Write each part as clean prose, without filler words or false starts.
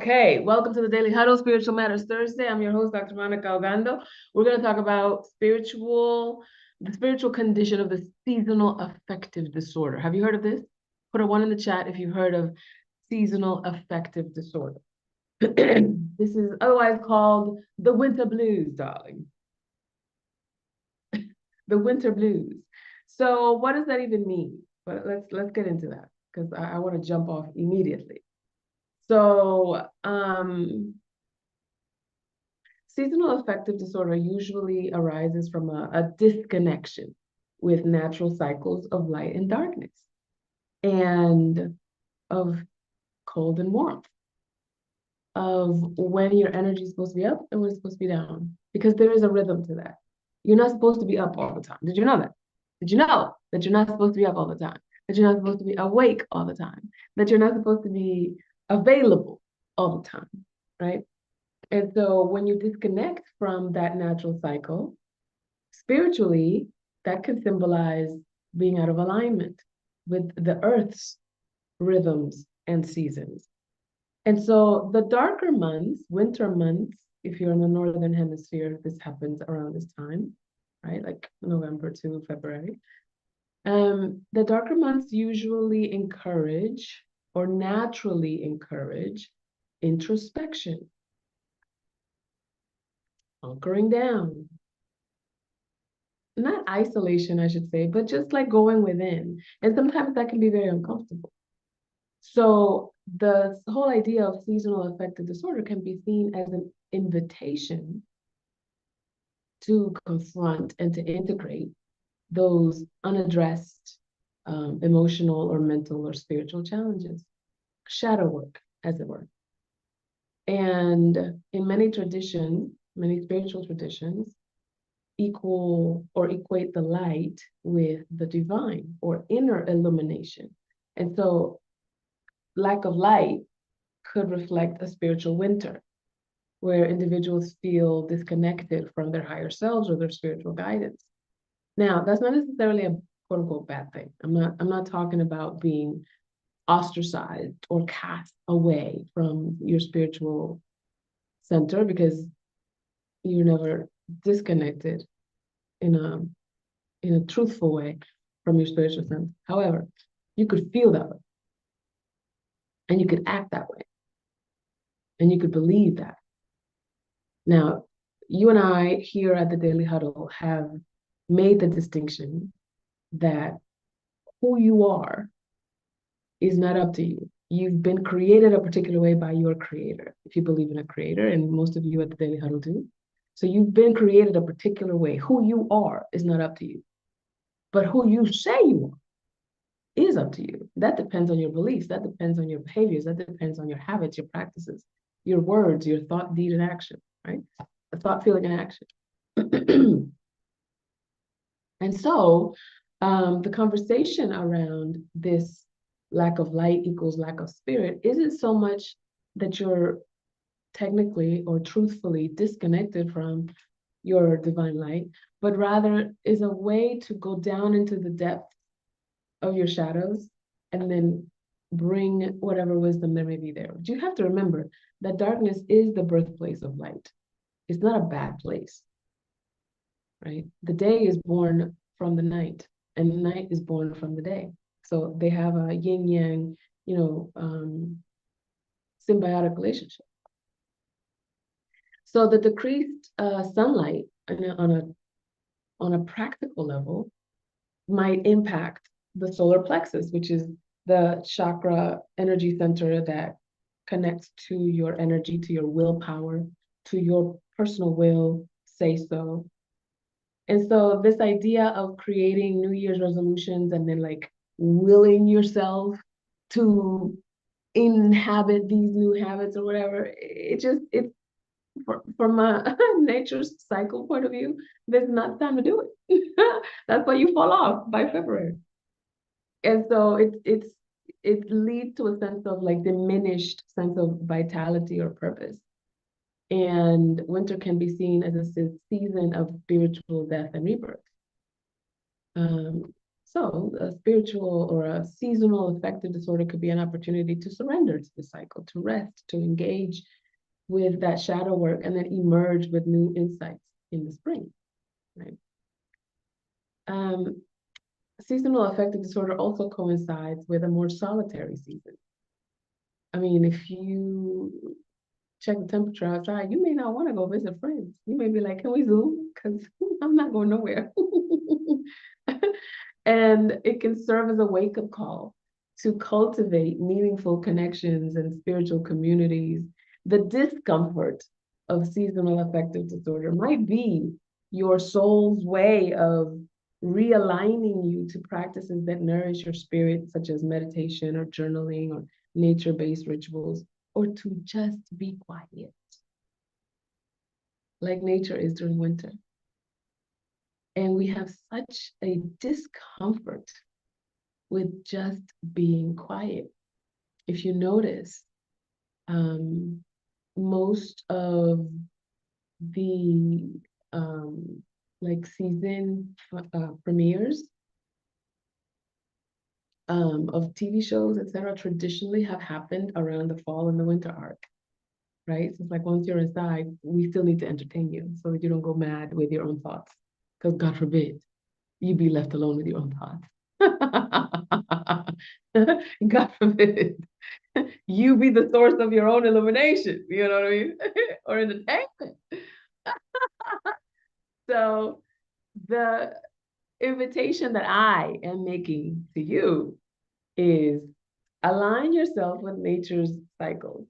Okay, welcome to the Daily Huddle, Spiritual Matters Thursday. I'm your host, Dr. Monica Ogando. We're going to talk about the spiritual condition of the seasonal affective disorder. Have you heard of this? Put a 1 in the chat if you've heard of seasonal affective disorder. This is otherwise called the winter blues, darling. The winter blues. So what does that even mean? But let's get into that because I want to jump off immediately. So, seasonal affective disorder usually arises from a disconnection with natural cycles of light and darkness, and of cold and warmth, of when your energy is supposed to be up and when it's supposed to be down, because there is a rhythm to that. You're not supposed to be up all the time. Did you know that? Did you know that you're not supposed to be up all the time? That you're not supposed to be awake all the time? That you're not supposed to be available all the time, right? And so when you disconnect from that natural cycle, spiritually, that could symbolize being out of alignment with the earth's rhythms and seasons. And so the darker months, winter months, if you're in the northern hemisphere, this happens around this time, right? Like November to February. The darker months usually encourage or naturally encourage introspection, hunkering down, not isolation, I should say, but just like going within. And sometimes that can be very uncomfortable. So the whole idea of seasonal affective disorder can be seen as an invitation to confront and to integrate those unaddressed emotional or mental or spiritual challenges, shadow work, as it were. And in many traditions, many spiritual traditions, equal or equate the light with the divine or inner illumination. And so lack of light could reflect a spiritual winter where individuals feel disconnected from their higher selves or their spiritual guidance. Now, that's not necessarily a quote unquote bad thing. I'm not talking about being ostracized or cast away from your spiritual center because you're never disconnected in a truthful way from your spiritual sense. However, you could feel that way, and you could act that way, and you could believe that. Now, you and I here at the Daily Huddle have made the distinction that who you are is not up to you. You've been created a particular way by your creator, if you believe in a creator, and most of you at the Daily Huddle do. So you've been created a particular way. Who you are is not up to you. But who you say you are is up to you. That depends on your beliefs. That depends on your behaviors. That depends on your habits, your practices, your words, your thought, deed, and action, right? The thought, feeling, and action. And so the conversation around this lack of light equals lack of spirit isn't so much that you're technically or truthfully disconnected from your divine light, but rather is a way to go down into the depth of your shadows and then bring whatever wisdom there may be there. But you have to remember that darkness is the birthplace of light. It's not a bad place, right? The day is born from the night, and the night is born from the day. So they have a yin yang, symbiotic relationship. So the decreased sunlight on a practical level might impact the solar plexus, which is the chakra energy center that connects to your energy, to your willpower, to your personal will, say so. And so this idea of creating New Year's resolutions and then like willing yourself to inhabit these new habits or whatever, it's from a nature's cycle point of view, there's not time to do it. That's why you fall off by February. And so it leads to a sense of like diminished sense of vitality or purpose. And winter can be seen as a season of spiritual death and rebirth. So a spiritual or a seasonal affective disorder could be an opportunity to surrender to the cycle, to rest, to engage with that shadow work, and then emerge with new insights in the spring, right? Seasonal affective disorder also coincides with a more solitary season. I mean, if you check the temperature outside, you may not want to go visit friends. You may be like, can we Zoom? Because I'm not going nowhere. And it can serve as a wake-up call to cultivate meaningful connections and spiritual communities. The discomfort of seasonal affective disorder might be your soul's way of realigning you to practices that nourish your spirit, such as meditation or journaling or nature-based rituals, or to just be quiet, like nature is during winter. And we have such a discomfort with just being quiet. If you notice, most of the like season premieres of TV shows, etc., traditionally have happened around the fall and the winter arc, right? So it's like once you're inside, we still need to entertain you so that you don't go mad with your own thoughts. Because God forbid you be left alone with your own thoughts. God forbid you be the source of your own illumination, you know what I mean? Or entertainment. So the invitation that I am making to you is align yourself with nature's cycles.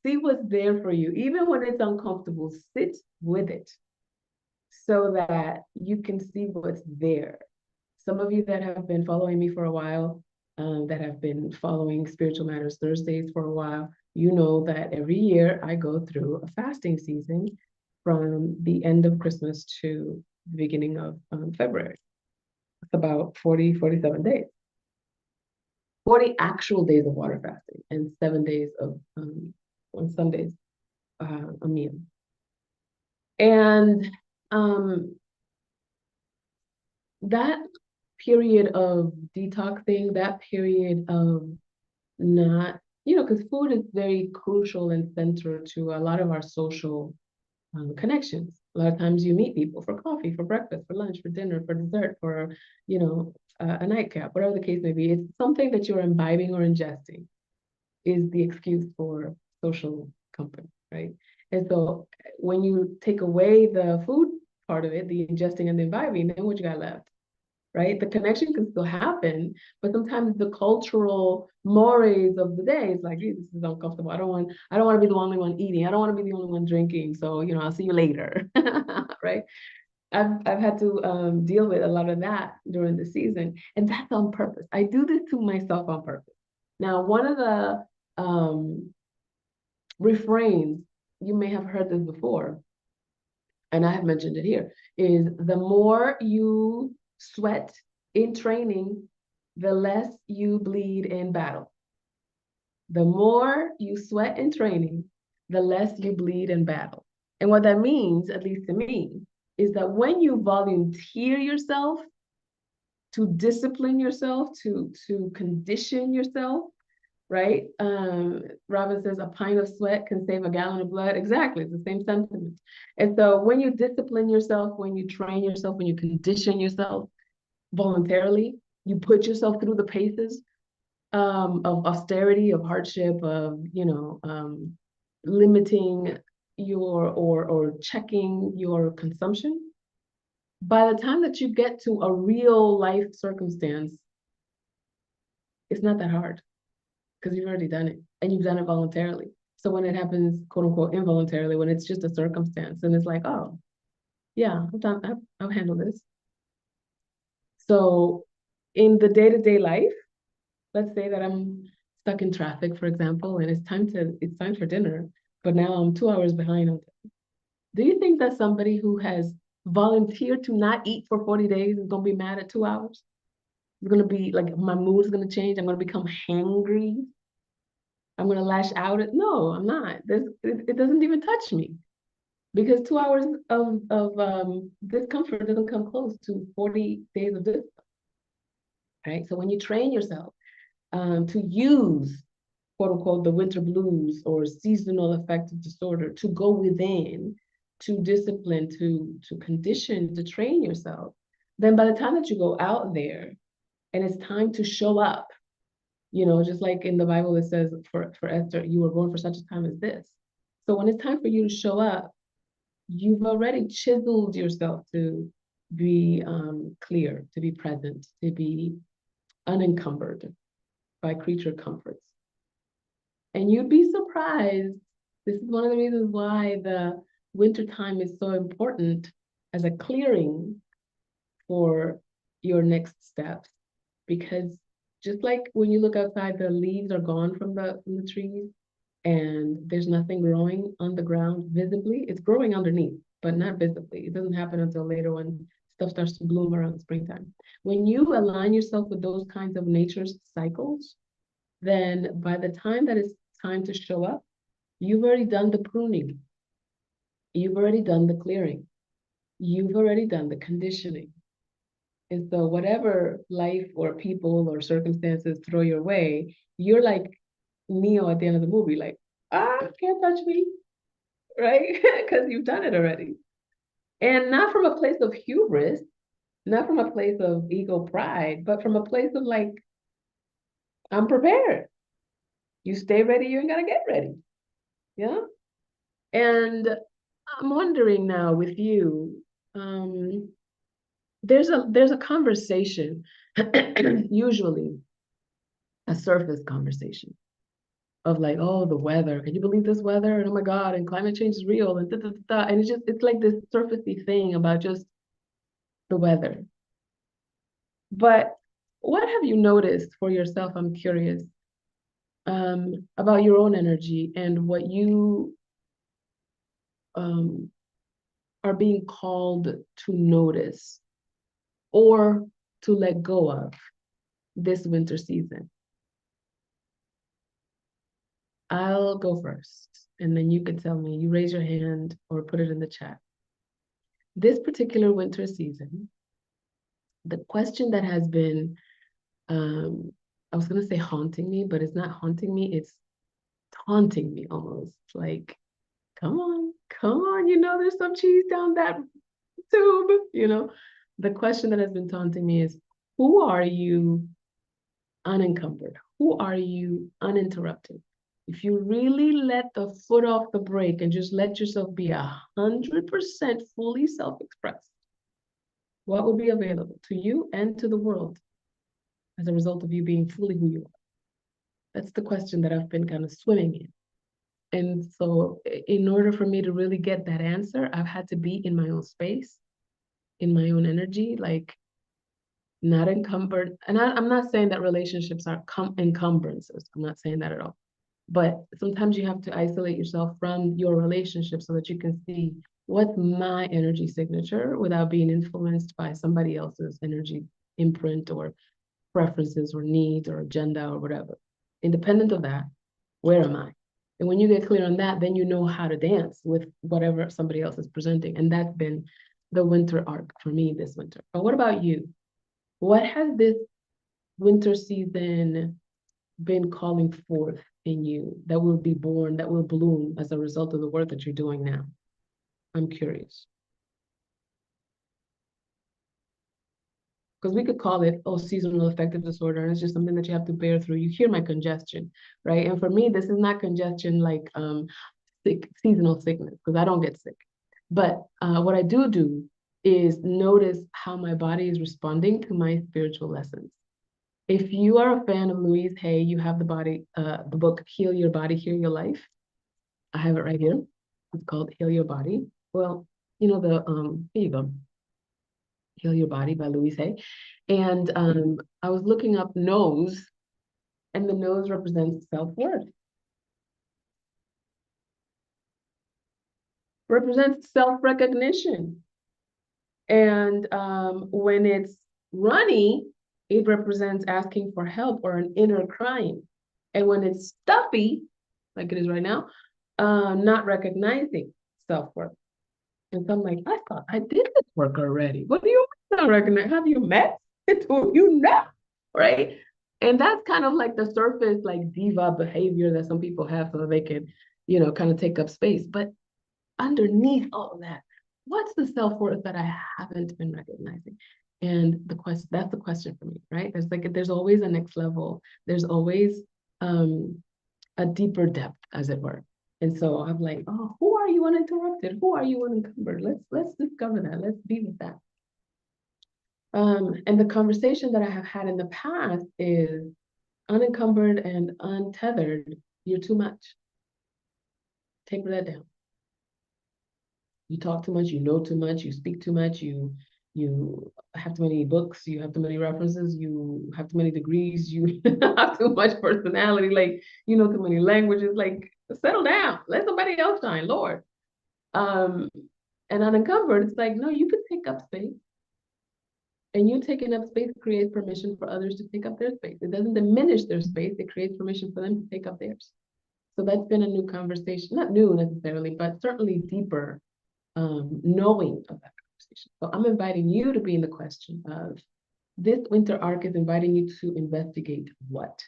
See what's there for you. Even when it's uncomfortable, sit with it so that you can see what's there. Some of you that have been following me for a while, that have been following Spiritual Matters Thursdays for a while, you know that every year I go through a fasting season from the end of Christmas to the beginning of February. It's about 40, 47 days. 40 actual days of water fasting and 7 days of, on Sundays, a meal. And that period of detoxing, that period of not, because food is very crucial and central to a lot of our social connections. A lot of times you meet people for coffee, for breakfast, for lunch, for dinner, for dessert, for, a nightcap, whatever the case may be. It's something that you're imbibing or ingesting is the excuse for social company, right? And so when you take away the food part of it, the ingesting and the imbibing, then what you got left? Right? The connection can still happen, but sometimes the cultural mores of the day is like, hey, this is uncomfortable. I don't want to be the only one eating. I don't want to be the only one drinking. So, I'll see you later. Right? I've had to deal with a lot of that during the season, and that's on purpose. I do this to myself on purpose. Now, one of the refrains, you may have heard this before, and I have mentioned it here, is the more you sweat in training, the less you bleed in battle. The more you sweat in training, the less you bleed in battle. And what that means, at least to me, is that when you volunteer yourself to discipline yourself, to condition yourself, right? Robin says a pint of sweat can save a gallon of blood. Exactly, it's the same sentiment. And so when you discipline yourself, when you train yourself, when you condition yourself voluntarily, you put yourself through the paces of austerity, of hardship, of limiting your or checking your consumption. By the time that you get to a real life circumstance, it's not that hard because you've already done it and you've done it voluntarily. So when it happens, quote unquote, involuntarily, when it's just a circumstance, and it's like, oh, yeah, I've done, I've handled this. So in the day-to-day life, let's say that I'm stuck in traffic, for example, and it's time for dinner, but now I'm 2 hours behind on time. Do you think that somebody who has volunteered to not eat for 40 days is gonna be mad at 2 hours? It's gonna be like my mood is gonna change. I'm gonna become hangry. I'm gonna lash out at no, I'm not. It doesn't even touch me because 2 hours of discomfort doesn't come close to 40 days of this. right? So when you train yourself to use, quote unquote, the winter blues or seasonal affective disorder, to go within, to discipline, to condition, to train yourself, then by the time that you go out there and it's time to show up, just like in the Bible, it says for Esther, you were born for such a time as this. So when it's time for you to show up, you've already chiseled yourself to be clear, to be present, to be unencumbered by creature comforts. And you'd be surprised. This is one of the reasons why the winter time is so important as a clearing for your next steps. Because just like when you look outside, the leaves are gone from the trees and there's nothing growing on the ground visibly. It's growing underneath, but not visibly. It doesn't happen until later when stuff starts to bloom around springtime. When you align yourself with those kinds of nature's cycles, then by the time that it's time to show up, you've already done the pruning. You've already done the clearing. You've already done the conditioning. And so whatever life or people or circumstances throw your way, you're like Neo at the end of the movie, like, can't touch me, right? Because you've done it already. And not from a place of hubris, not from a place of ego pride, but from a place of like, I'm prepared. You stay ready, you ain't gotta get ready. Yeah. And I'm wondering now with you, there's a conversation, usually a surface conversation of like, oh, the weather. Can you believe this weather? And oh my God, and climate change is real, and da, da, da, da. And it's like this surfacey thing about just the weather. But what have you noticed for yourself? I'm curious about your own energy and what you um, are being called to notice or to let go of this winter season. I'll go first, and then you can tell me. You raise your hand or put it in the chat. This particular winter season, the question that has been, I was going to say haunting me, but it's not haunting me, it's taunting me almost. Like, come on, there's some cheese down that tube. The question that has been taunting me is, who are you unencumbered? Who are you uninterrupted? If you really let the foot off the brake and just let yourself be 100% fully self-expressed, what would be available to you and to the world as a result of you being fully who you are? That's the question that I've been kind of swimming in. And so in order for me to really get that answer, I've had to be in my own space, in my own energy, like not encumbered. And I'm not saying that relationships are encumbrances. I'm not saying that at all. But sometimes you have to isolate yourself from your relationship so that you can see what's my energy signature without being influenced by somebody else's energy imprint or preferences or needs or agenda or whatever. Independent of that, where am I? And when you get clear on that, then you know how to dance with whatever somebody else is presenting. And that's been the winter arc for me this winter. But what about you? What has this winter season been calling forth in you that will be born, that will bloom as a result of the work that you're doing now? I'm curious. Because we could call it, seasonal affective disorder, and it's just something that you have to bear through. You hear my congestion, right? And for me, this is not congestion like seasonal sickness, because I don't get sick. But what I do is notice how my body is responding to my spiritual lessons. If you are a fan of Louise Hay, you have the book Heal Your Body, Heal Your Life. I have it right here. It's called Heal Your Body. Well, here you go. Heal Your Body by Louise Hay. And I was looking up nose, and the nose represents self-worth. Represents self-recognition. And when it's runny, it represents asking for help or an inner crying. And when it's stuffy, like it is right now, not recognizing self-worth. And so I'm like, I thought I did this work already. What do you not recognize? Have you met? Do you know? right? And that's kind of like the surface, like diva behavior that some people have so that they can, kind of take up space. But underneath all of that, what's the self-worth that I haven't been recognizing? And that's the question for me, right? There's always a next level. There's always a deeper depth, as it were. And so I'm like, oh, who are you uninterrupted? Who are you unencumbered? Let's discover that. Let's be with that. And the conversation that I have had in the past is unencumbered and untethered. You're too much. Take that down. You talk too much, you know too much, you speak too much, you have too many books, you have too many references, you have too many degrees, you have too much personality, like you know too many languages, like settle down, let somebody else shine, Lord. Um, and unencumbered, it's like, no, you can take up space. And you taking up space creates permission for others to take up their space. It doesn't diminish their space, it creates permission for them to take up theirs. So that's been a new conversation, not new necessarily, but certainly deeper knowing of that conversation. So I'm inviting you to be in the question of this winter arc is inviting you to investigate what,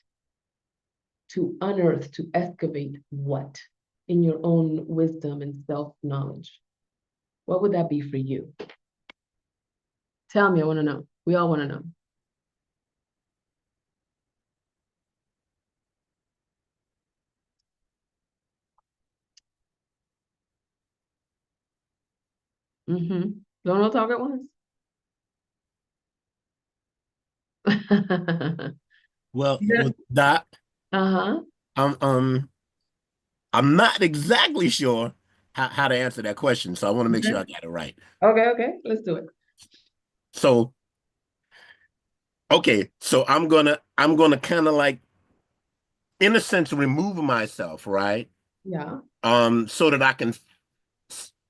to unearth, to excavate what in your own wisdom and self-knowledge. What would that be for you? Tell me, I want to know. We all want to know. Don't all talk at once. Well, Yeah. Doc, Uh-huh. I'm um I'm not exactly sure how to answer that question, so I want to make Okay. sure I got it right. Okay. Let's do it. So, okay, so I'm gonna kind of like, in a sense, remove myself, right? Yeah. So that I can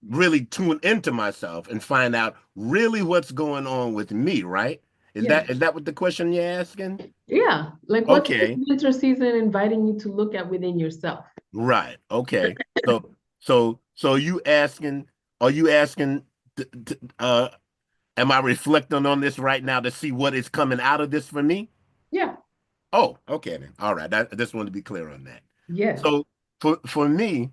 really tune into myself and find out really what's going on with me, right? Is Yeah. that what the question you're asking? Yeah. Like what's this Okay, winter season inviting you to look at within yourself? right. Okay. So are you asking, am I reflecting on this right now to see what is coming out of this for me? Yeah. Oh, okay then. All right. I just want to be clear on that. Yes. So for me,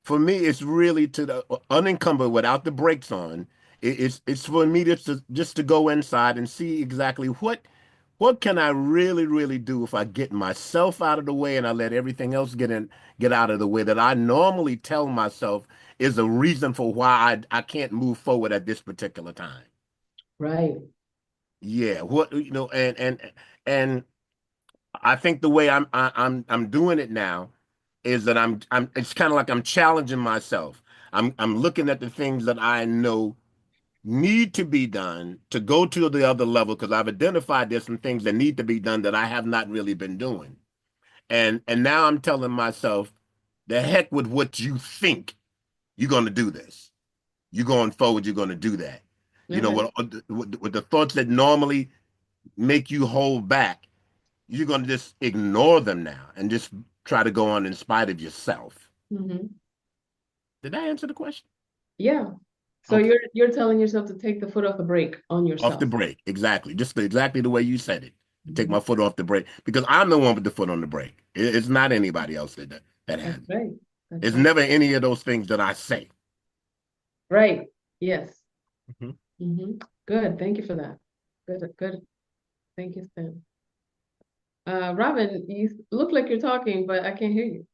it's really to the unencumbered without the brakes on. It's for me just to go inside and see exactly what can I really do if I get myself out of the way and I let everything else get out of the way that I normally tell myself is a reason for why I can't move forward at this particular time. Right. Yeah, and I think the way I'm doing it now is that I'm it's kind of like I'm challenging myself. I'm looking at the things that I know need to be done to go to the other level because I've identified there's some things that need to be done that I have not really been doing. And now I'm telling myself, the heck with what you think you're going to do this. You're going forward, you're going to do that. You know, Okay. with the thoughts that normally make you hold back, you're going to just ignore them now and just try to go on in spite of yourself. Mm-hmm. Did I answer the question? Yeah. So Okay. you're telling yourself to take the foot off the brake on Off the yourself. brake. Exactly. Just exactly the way you said it. Take Mhm. my foot off the brake because I'm the one with the foot on the brake. It's not anybody else that That's has it. right. That's It's right. never any of those things that I say. Right. Yes. Mhm. Good. Thank you for that. Good. Thank you, Stan. Robin, you look like you're talking, but I can't hear you.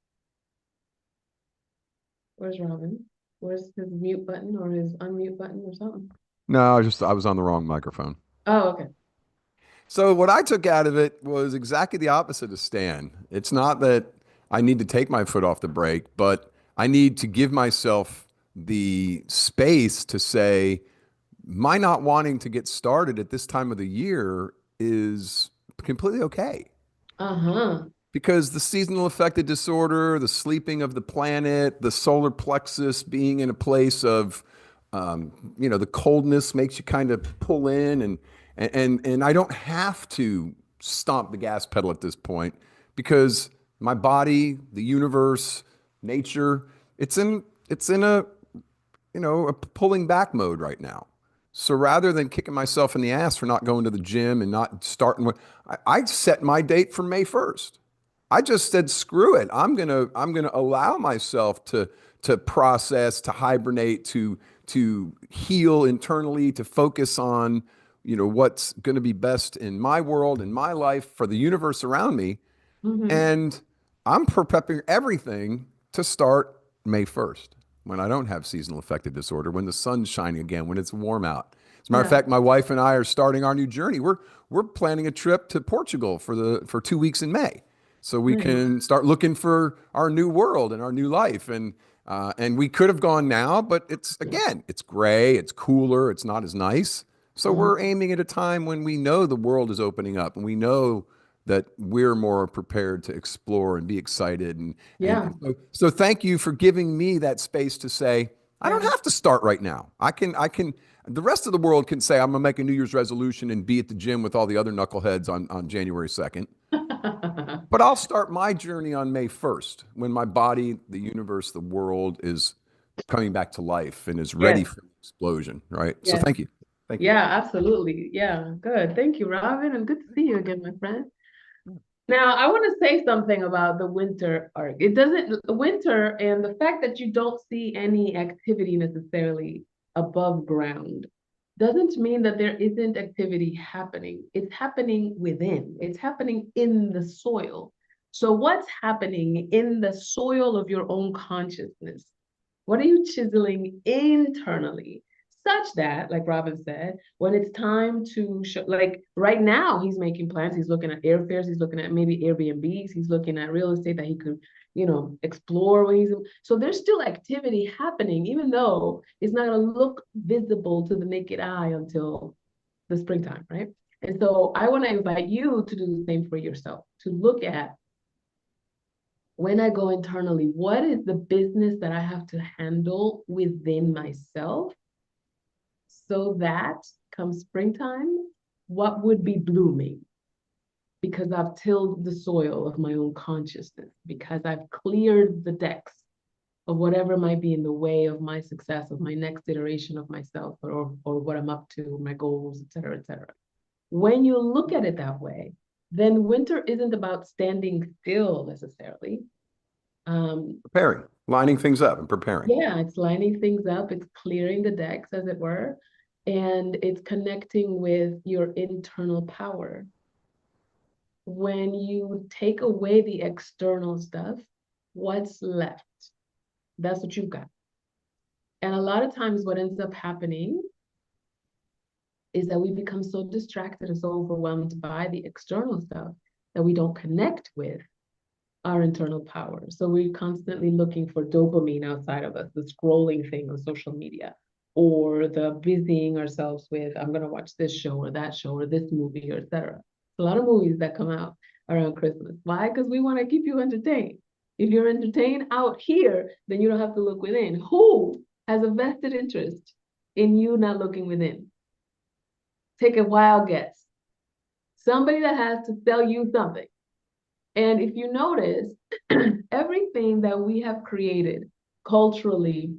Where's Robin? Where's his mute button or his unmute button or something? No, I was on the wrong microphone. Oh, okay. So what I took out of it was exactly the opposite of Stan. It's not that I need to take my foot off the brake, but I need to give myself the space to say my not wanting to get started at this time of the year is completely okay. Uh-huh. Because the seasonal affective disorder, the sleeping of the planet, the solar plexus being in a place of, the coldness makes you kind of pull in, and I don't have to stomp the gas pedal at this point because my body, the universe, nature, it's in a pulling back mode right now. So rather than kicking myself in the ass for not going to the gym and not starting with, I set my date for May 1st. I just said, screw it. I'm gonna allow myself to process, to hibernate, to heal internally, to focus on, what's going to be best in my world, in my life, for the universe around me. Mhm. And I'm prepping everything to start May 1st, when I don't have seasonal affective disorder, when the sun's shining again, when it's warm out. As a matter of Yeah, fact, my wife and I are starting our new journey. We're planning a trip to Portugal for 2 weeks in May, so we nice. can start looking for our new world and our new life. And we could have gone now, but it's gray, it's cooler, it's not as nice. So Mhm. we're aiming at a time when we know the world is opening up and we know that we're more prepared to explore and be excited. Yeah, So thank you for giving me that space to say, I don't yeah. have to start right now. The rest of the world can say, I'm going to make a New Year's resolution and be at the gym with all the other knuckleheads on January 2nd. But I'll start my journey on May 1st, when my body, the universe, the world is coming back to life and is ready Yes, for the explosion, right? So yes. thank you. Thank you. Yeah, absolutely. Yeah, good. Thank you, Robin, and good to see you again, my friend. Now, I want to say something about the winter arc. It doesn't, winter and the fact that you don't see any activity necessarily above ground doesn't mean that there isn't activity happening. It's happening within, it's happening in the soil. So, what's happening in the soil of your own consciousness? What are you chiseling internally? Such that, like Robin said, when it's time to show, like right now, he's making plans. He's looking at airfares. He's looking at maybe Airbnbs. He's looking at real estate that he could, explore when he's. So there's still activity happening, even though it's not going to look visible to the naked eye until the springtime, right? And so I want to invite you to do the same for yourself, to look at, when I go internally, what is the business that I have to handle within myself, so that come springtime, what would be blooming? Because I've tilled the soil of my own consciousness, because I've cleared the decks of whatever might be in the way of my success, of my next iteration of myself, or what I'm up to, my goals, et cetera, et cetera. When you look at it that way, then winter isn't about standing still necessarily. Preparing, lining things up and preparing. Yeah, it's lining things up, it's clearing the decks, as it were, and it's connecting with your internal power. When you take away the external stuff, what's left? That's what you've got. And a lot of times, what ends up happening is that we become so distracted and so overwhelmed by the external stuff that we don't connect with our internal power. So we're constantly looking for dopamine outside of us, the scrolling thing on social media, or the busying ourselves with, I'm going to watch this show or that show or this movie, or etc. A lot of movies that come out around Christmas. Why? Because we want to keep you entertained. If you're entertained out here, then you don't have to look within. Who has a vested interest in you not looking within? Take a wild guess. Somebody that has to sell you something. And if you notice, everything that we have created culturally,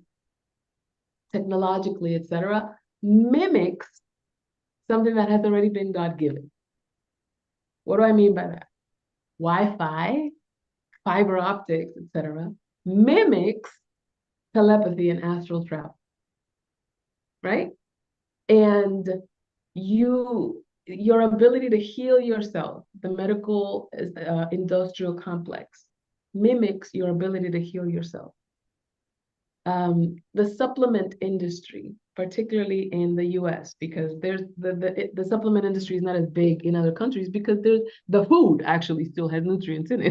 technologically, etc., mimics something that has already been God-given. What do I mean by that? Wi-Fi, fiber optics, etc., mimics telepathy and astral travel, right? And your ability to heal yourself, the medical industrial complex mimics your ability to heal yourself. The supplement industry, particularly in the US, because there's the supplement industry is not as big in other countries, because there's the food actually still has nutrients in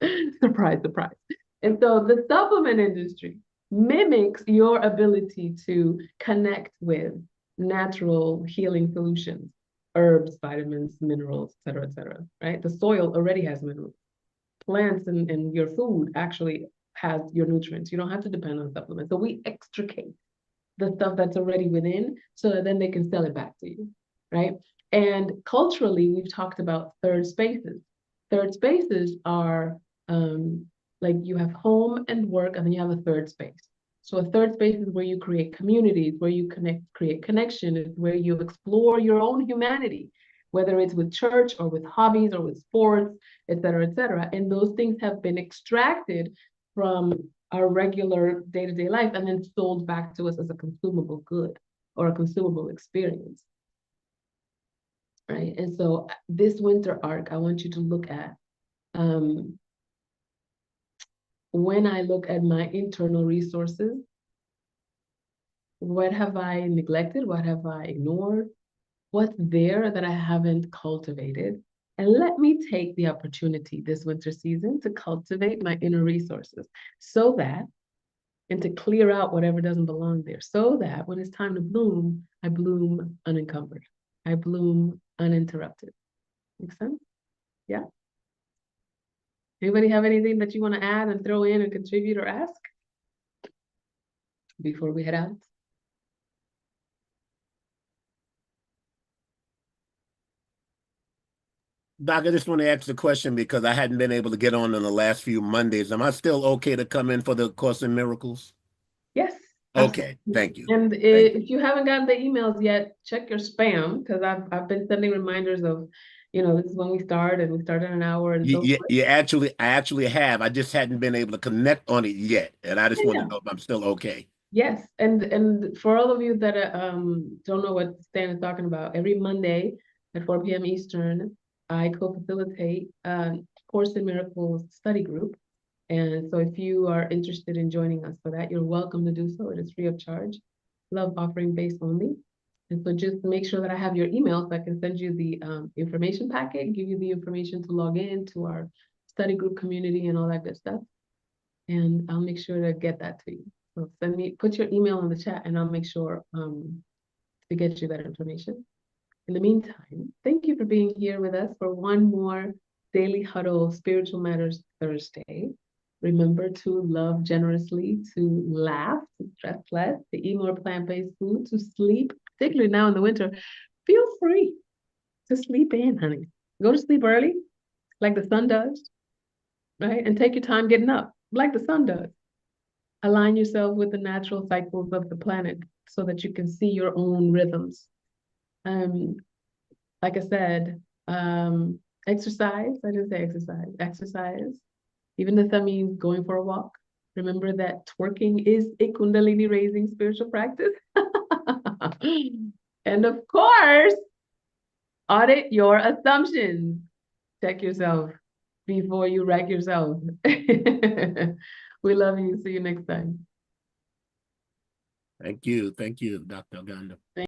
it. Surprise, surprise. And so the supplement industry mimics your ability to connect with natural healing solutions, herbs, vitamins, minerals, et cetera, right? The soil already has minerals. Plants and your food actually has your nutrients. You don't have to depend on supplements. So we extricate the stuff that's already within, so that then they can sell it back to you, right? And culturally, we've talked about third spaces. Third spaces are like, you have home and work, and then you have a third space. So a third space is where you create communities, where you create connection, is where you explore your own humanity, whether it's with church or with hobbies or with sports, et cetera, et cetera. And those things have been extracted from our regular day-to-day life and then sold back to us as a consumable good or a consumable experience. Right. And so this winter arc, I want you to look at when I look at my internal resources, what have I neglected? What have I ignored? What's there that I haven't cultivated? And let me take the opportunity this winter season to cultivate my inner resources so that, and to clear out whatever doesn't belong there, so that when it's time to bloom, I bloom unencumbered. I bloom uninterrupted. Make sense? Yeah. Anybody have anything that you want to add and throw in and contribute or ask before we head out? Doc, I just want to ask the question because I hadn't been able to get on in the last few Mondays. Am I still okay to come in for the Course in Miracles? Yes. Okay, absolutely. thank you. And Thank you. if you haven't gotten the emails yet, check your spam, because I've been sending reminders of, this is when we start, and we start in an hour and so forth. I actually have. I just hadn't been able to connect on it yet, and I just want to Yeah. know if I'm still okay. Yes, and for all of you that don't know what Stan is talking about, every Monday at 4 p.m. Eastern, I co-facilitate Course in Miracles study group. And so if you are interested in joining us for that, you're welcome to do so. It is free of charge. Love offering base only. And so just make sure that I have your email so I can send you the information packet, give you the information to log in to our study group community and all that good stuff. And I'll make sure to get that to you. So put your email in the chat and I'll make sure to get you that information. In the meantime, thank you for being here with us for one more Daily Huddle Spiritual Matters Thursday. Remember to love generously, to laugh, to stress less, to eat more plant-based food, to sleep, particularly now in the winter. Feel free to sleep in, honey. Go to sleep early, like the sun does, right? And take your time getting up, like the sun does. Align yourself with the natural cycles of the planet so that you can see your own rhythms. Like I said, exercise. I didn't say exercise. Exercise. Even if that means going for a walk. Remember that twerking is a Kundalini raising spiritual practice. And of course, audit your assumptions. Check yourself before you wreck yourself. We love you. See you next time. Thank you, Dr. Ogando.